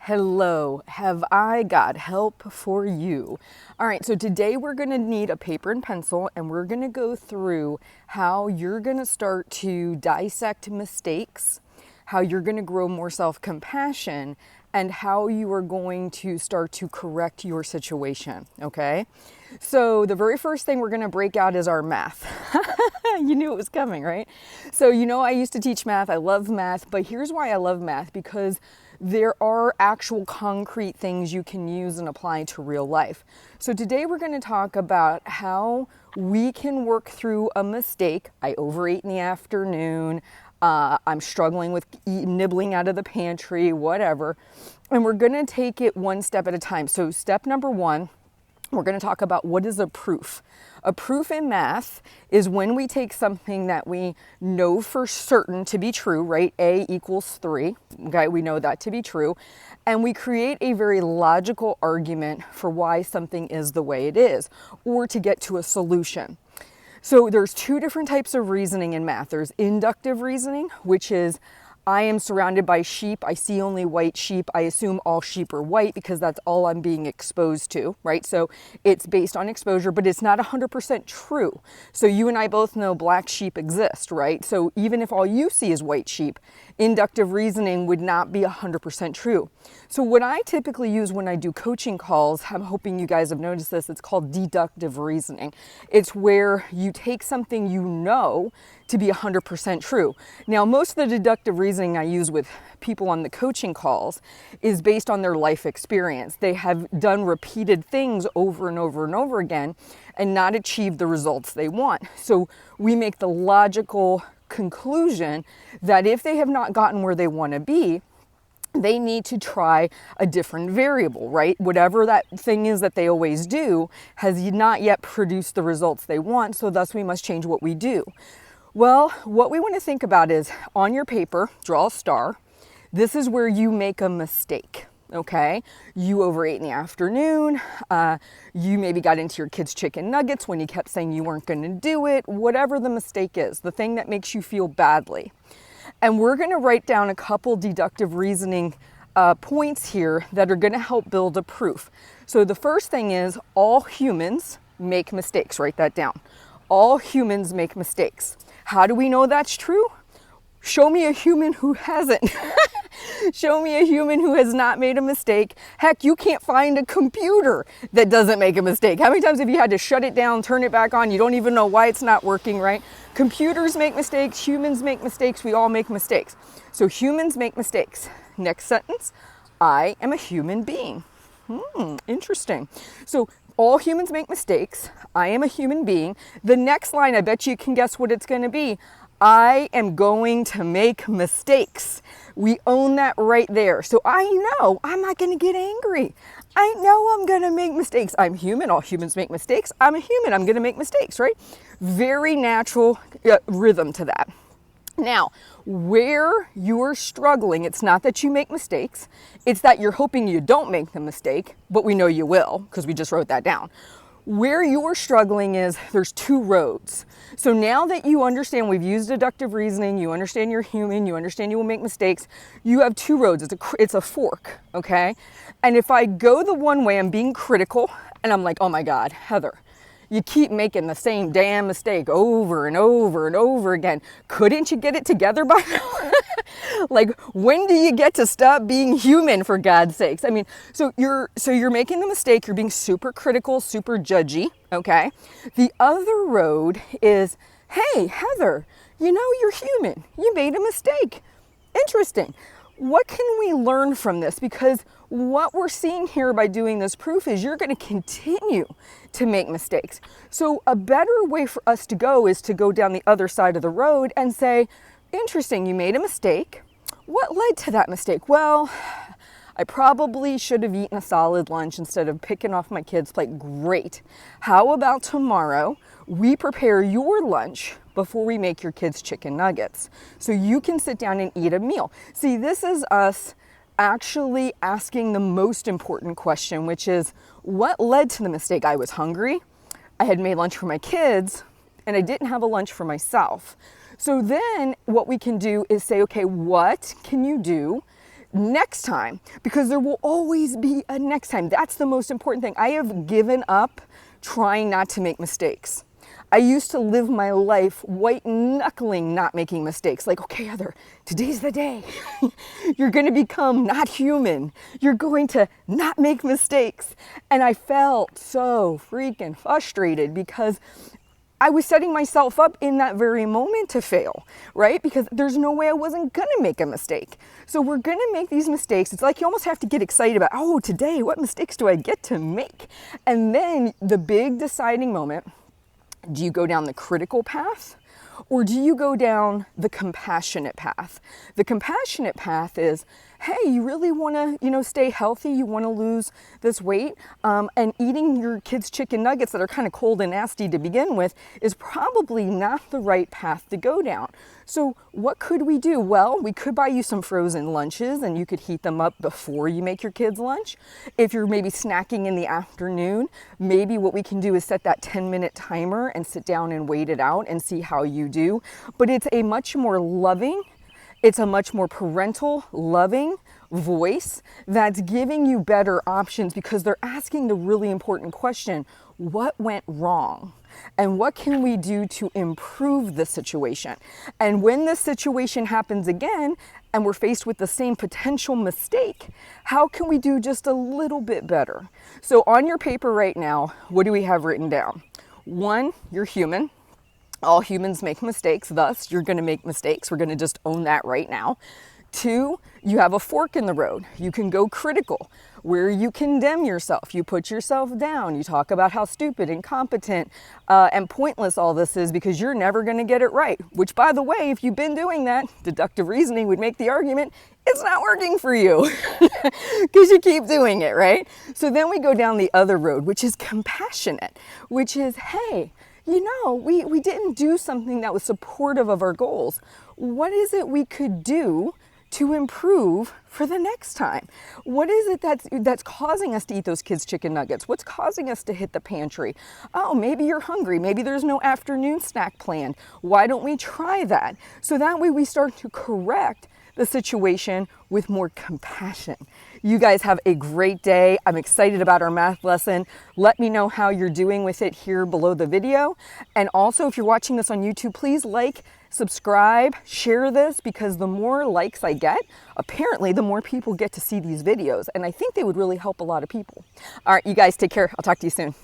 Hello, have I got help for you? All right, so today we're going to need a paper and pencil, and we're going to go through how you're going to start to dissect mistakes, how you're going to grow more self-compassion, and how you are going to start to correct your situation, okay? So the very first thing we're going to break out is our math. You knew it was coming, right? So I used to teach math. I love math, but here's why I love math, because there are actual concrete things you can use and apply to real life. So today we're going to talk about how we can work through a mistake. I overate in the afternoon. I'm struggling with nibbling out of the pantry, whatever. And we're going to take it one step at a time. So step number one, we're going to talk about what is a proof. A proof in math is when we take something that we know for certain to be true, right? A equals 3, okay? We know that to be true. And we create a very logical argument for why something is the way it is, or to get to a solution. So there's two different types of reasoning in math. There's inductive reasoning, which is I am surrounded by sheep. I see only white sheep. I assume all sheep are white because that's all I'm being exposed to, right? So it's based on exposure, but it's not 100% true. So you and I both know black sheep exist, right? So even if all you see is white sheep, inductive reasoning would not be 100% true. So what I typically use when I do coaching calls, I'm hoping you guys have noticed this, it's called deductive reasoning. It's where you take something you know to be 100% true. Now, most of the deductive reasoning I use with people on the coaching calls is based on their life experience. They have done repeated things over and over and over again and not achieved the results they want. So we make the logical conclusion that if they have not gotten where they want to be, they need to try a different variable, right? Whatever that thing is that they always do has not yet produced the results they want, so thus we must change what we do. Well, what we want to think about is on your paper, draw a star. This is where you make a mistake, okay? You overate in the afternoon. You maybe got into your kids' chicken nuggets when you kept saying you weren't going to do it. Whatever the mistake is, the thing that makes you feel badly. And we're going to write down a couple deductive reasoning points here that are going to help build a proof. So the first thing is all humans make mistakes. Write that down. All humans make mistakes. How do we know that's true? Show me a human who hasn't. Show me a human who has not made a mistake. Heck, you can't find a computer that doesn't make a mistake. How many times have you had to shut it down, turn it back on? You don't even know why it's not working, right? Computers make mistakes. Humans make mistakes. We all make mistakes. So humans make mistakes. Next sentence, I am a human being. Interesting. So all humans make mistakes. I am a human being. The next line, I bet you can guess what it's going to be. I am going to make mistakes. We own that right there. So I know I'm not going to get angry. I know I'm going to make mistakes. I'm human. All humans make mistakes. I'm a human. I'm going to make mistakes, right? Very natural rhythm to that. Now, where you're struggling, it's not that you make mistakes. It's that you're hoping you don't make the mistake, but we know you will because we just wrote that down. Where you're struggling is there's two roads. So now that you understand we've used deductive reasoning, you understand you're human, you understand you will make mistakes, you have two roads. It's a fork, okay? And if I go the one way, I'm being critical, and I'm like, oh my God, Heather, you keep making the same damn mistake over and over and over again. Couldn't you get it together by now? Like, when do you get to stop being human, for God's sakes? I mean, so you're making the mistake. You're being super critical, super judgy, okay? The other road is, hey, Heather, you're human. You made a mistake. Interesting. What can we learn from this? Because what we're seeing here by doing this proof is you're going to continue to make mistakes. So a better way for us to go is to go down the other side of the road and say, interesting, you made a mistake. What led to that mistake? Well, I probably should have eaten a solid lunch instead of picking off my kids' plate. Great. How about tomorrow we prepare your lunch before we make your kids chicken nuggets so you can sit down and eat a meal? See, this is us actually asking the most important question, which is what led to the mistake? I was hungry, I had made lunch for my kids, and I didn't have a lunch for myself. So then what we can do is say, okay, what can you do next time, because there will always be a next time. That's the most important thing. I have given up trying not to make mistakes. I used to live my life white knuckling not making mistakes. Like, okay, Heather, today's the day. You're going to become not human. You're going to not make mistakes. And I felt so freaking frustrated because I was setting myself up in that very moment to fail, right? Because there's no way I wasn't gonna make a mistake. So we're gonna make these mistakes. It's like you almost have to get excited about, oh, today, what mistakes do I get to make? And then the big deciding moment, do you go down the critical path or do you go down the compassionate path? The compassionate path is, hey, you really want to, stay healthy. You want to lose this weight, and eating your kids' chicken nuggets that are kind of cold and nasty to begin with is probably not the right path to go down. So what could we do? Well, we could buy you some frozen lunches and you could heat them up before you make your kids' lunch. If you're maybe snacking in the afternoon, maybe what we can do is set that 10-minute timer and sit down and wait it out and see how you do. But it's a much more loving, it's a much more parental, loving voice that's giving you better options because they're asking the really important question, what went wrong? And what can we do to improve the situation? And when this situation happens again, and we're faced with the same potential mistake, how can we do just a little bit better? So on your paper right now, what do we have written down? 1, you're human. All humans make mistakes, thus you're gonna make mistakes. We're gonna just own that right now. 2, you have a fork in the road. You can go critical, where you condemn yourself. You put yourself down. You talk about how stupid, incompetent, and pointless all this is because you're never gonna get it right. Which, by the way, if you've been doing that, deductive reasoning would make the argument, it's not working for you because you keep doing it, right? So then we go down the other road, which is compassionate, which is, hey, we didn't do something that was supportive of our goals. What is it we could do to improve for the next time? What is it that's causing us to eat those kids' chicken nuggets? What's causing us to hit the pantry? Oh, maybe you're hungry. Maybe there's no afternoon snack planned. Why don't we try that? So that way we start to correct the situation with more compassion. You guys have a great day. I'm excited about our math lesson. Let me know how you're doing with it here below the video. And also, if you're watching this on YouTube, please like, subscribe, share this, because the more likes I get, apparently the more people get to see these videos. And I think they would really help a lot of people. All right, you guys take care. I'll talk to you soon.